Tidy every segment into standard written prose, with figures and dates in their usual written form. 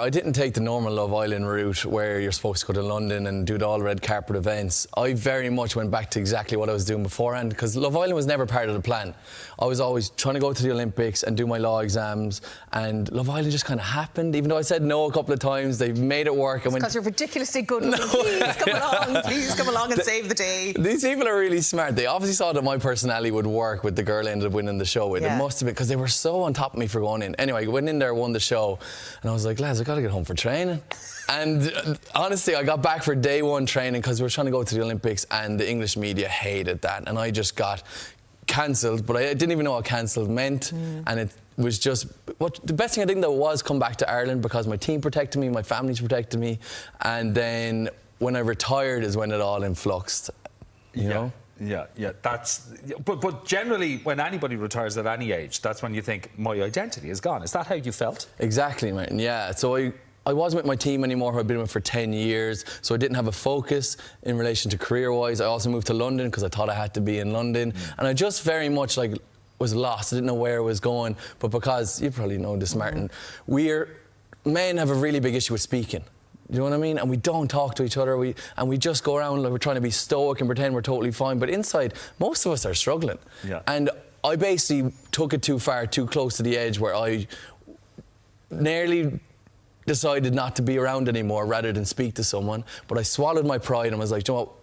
I didn't take the normal Love Island route where you're supposed to go to London and do all the red carpet events. I very much went back to exactly what I was doing beforehand, because Love Island was never part of the plan. I was always trying to go to the Olympics and do my law exams, and Love Island just kind of happened. Even though I said no a couple of times, they made it work. Because you're ridiculously good. No. Please come along and save the day. These people are really smart. They obviously saw that my personality would work with the girl I ended up winning the show with. It must have been, because they were so on top of me for going in. Anyway, I went in there, won the show, and I was like, lads, I got to get home for training. And honestly, I got back for day one training because we were trying to go to the Olympics, and the English media hated that, and I just got cancelled. But I didn't even know what cancelled meant, and it was just the best thing I think that was come back to Ireland, because my team protected me, my family's protected me, and then when I retired is when it all influxed, you know. Yeah, that's... But generally, when anybody retires at any age, that's when you think, my identity is gone. Is that how you felt? Exactly, man, yeah. So I wasn't with my team anymore, who I'd been with for 10 years, so I didn't have a focus in relation to career-wise. I also moved to London because I thought I had to be in London, and I just very much, like, was lost. I didn't know where I was going, but because, you probably know this, Martin, men have a really big issue with speaking. You know what I mean? And we don't talk to each other. We just go around like we're trying to be stoic and pretend we're totally fine. But inside, most of us are struggling. Yeah. And I basically took it too far, too close to the edge, where I nearly decided not to be around anymore rather than speak to someone. But I swallowed my pride and was like, you know what?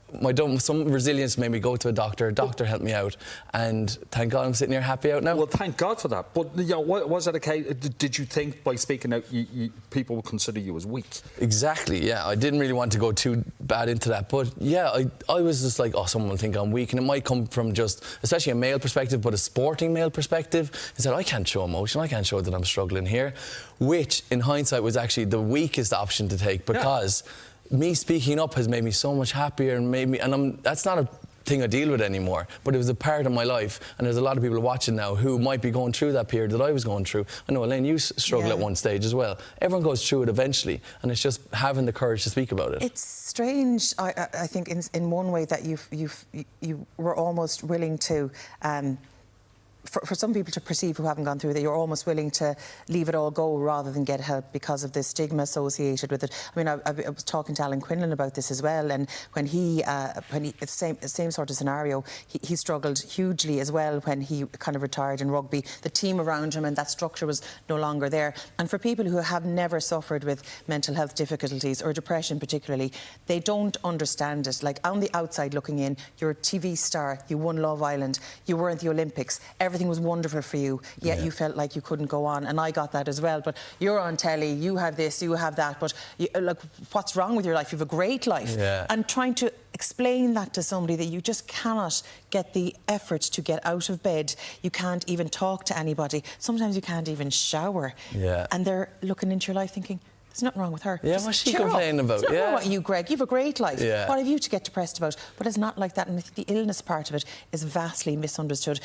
Some resilience made me go to a doctor. A doctor helped me out, and thank God I'm sitting here happy out now. Well, thank God for that. But you know, was it a case? Did you think by speaking out, people would consider you as weak? Exactly. Yeah, I didn't really want to go too bad into that, but yeah, I was just like, oh, someone will think I'm weak, and it might come from just, especially a male perspective, but a sporting male perspective, is that I can't show emotion. I can't show that I'm struggling here, which in hindsight was actually the weakest option to take, because. Yeah. Me speaking up has made me so much happier and made me, and that's not a thing I deal with anymore, but it was a part of my life, and there's a lot of people watching now who might be going through that period that I was going through. I know, Elaine, you struggle at one stage as well. Everyone goes through it eventually, and it's just having the courage to speak about it. It's strange, I think, in one way that you were almost willing to for some people to perceive who haven't gone through that, you're almost willing to leave it all go rather than get help because of the stigma associated with it. I mean, I was talking to Alan Quinlan about this as well, and when he same sort of scenario, he struggled hugely as well when he kind of retired in rugby. The team around him and that structure was no longer there. And for people who have never suffered with mental health difficulties or depression particularly, they don't understand it. Like, on the outside looking in, you're a TV star, you won Love Island, you were at the Olympics, everything was wonderful for you, yet you felt like you couldn't go on, and I got that as well. But you're on telly, you have this, you have that, but like, what's wrong with your life? You have a great life. And trying to explain that to somebody, that you just cannot get the effort to get out of bed, you can't even talk to anybody, sometimes you can't even shower, and they're looking into your life thinking, there's nothing wrong with her. Yeah, what's she complaining about? There's nothing wrong with you, Greg. You have a great life. What have you to get depressed about? But it's not like that, and I think the illness part of it is vastly misunderstood.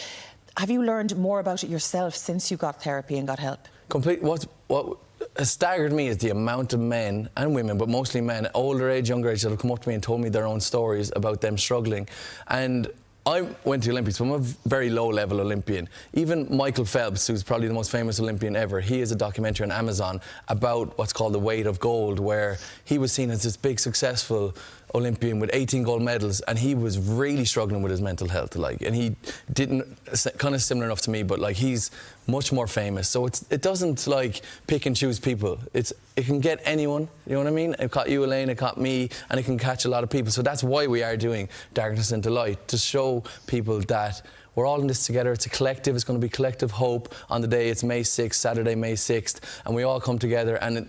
Have you learned more about it yourself since you got therapy and got help? What has staggered me is the amount of men and women, but mostly men, older age, younger age, that have come up to me and told me their own stories about them struggling. And I went to the Olympics, but I'm a very low-level Olympian. Even Michael Phelps, who's probably the most famous Olympian ever, he has a documentary on Amazon about what's called the weight of gold, where he was seen as this big, successful Olympian with 18 gold medals, and he was really struggling with his mental health, like, and he didn't, kind of similar enough to me, but like, he's much more famous. So it doesn't like pick and choose people. It can get anyone, you know what I mean? It caught you, Elaine, it caught me, and it can catch a lot of people. So that's why we are doing Darkness into Light, to show people that we're all in this together. It's a collective. It's going to be collective hope on the day. It's May 6th, Saturday, May 6th, and we all come together. And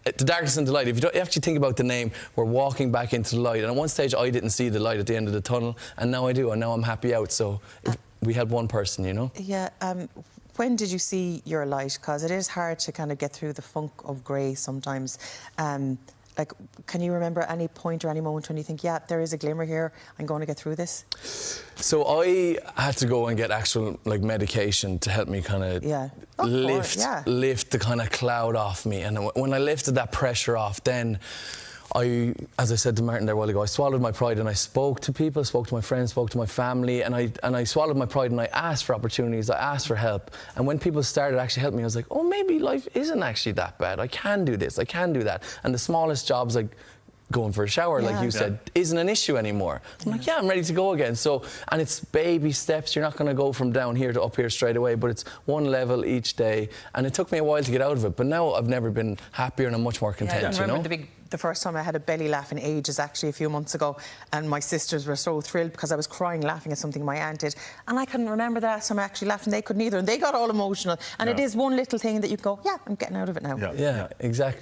the Darkness into Light, if you don't actually think about the name, we're walking back into the light. And at one stage, I didn't see the light at the end of the tunnel, and now I do, and now I'm happy out. So we help one person, you know? Yeah. When did you see your light? Because it is hard to kind of get through the funk of grey sometimes. Like, can you remember any point or any moment when you think, yeah, there is a glimmer here, I'm going to get through this? So I had to go and get actual, like, medication to help me kind of lift the kind of cloud off me. And when I lifted that pressure off, then as I said to Martin there a while ago, I swallowed my pride and I spoke to people, spoke to my friends, spoke to my family, and I swallowed my pride and I asked for opportunities, I asked for help. And when people started actually helping me, I was like, oh, maybe life isn't actually that bad. I can do this, I can do that. And the smallest jobs, like going for a shower, like you said, isn't an issue anymore. I'm like, yeah, I'm ready to go again. So, and it's baby steps. You're not going to go from down here to up here straight away, but it's one level each day. And it took me a while to get out of it, but now I've never been happier and I'm much more content, I remember the first time I had a belly laugh in ages, actually, a few months ago, and my sisters were so thrilled because I was crying laughing at something my aunt did, and I couldn't remember the last time I actually laughed, and they couldn't either, and they got all emotional. And it is one little thing that you go, yeah, I'm getting out of it now. Yeah, exactly.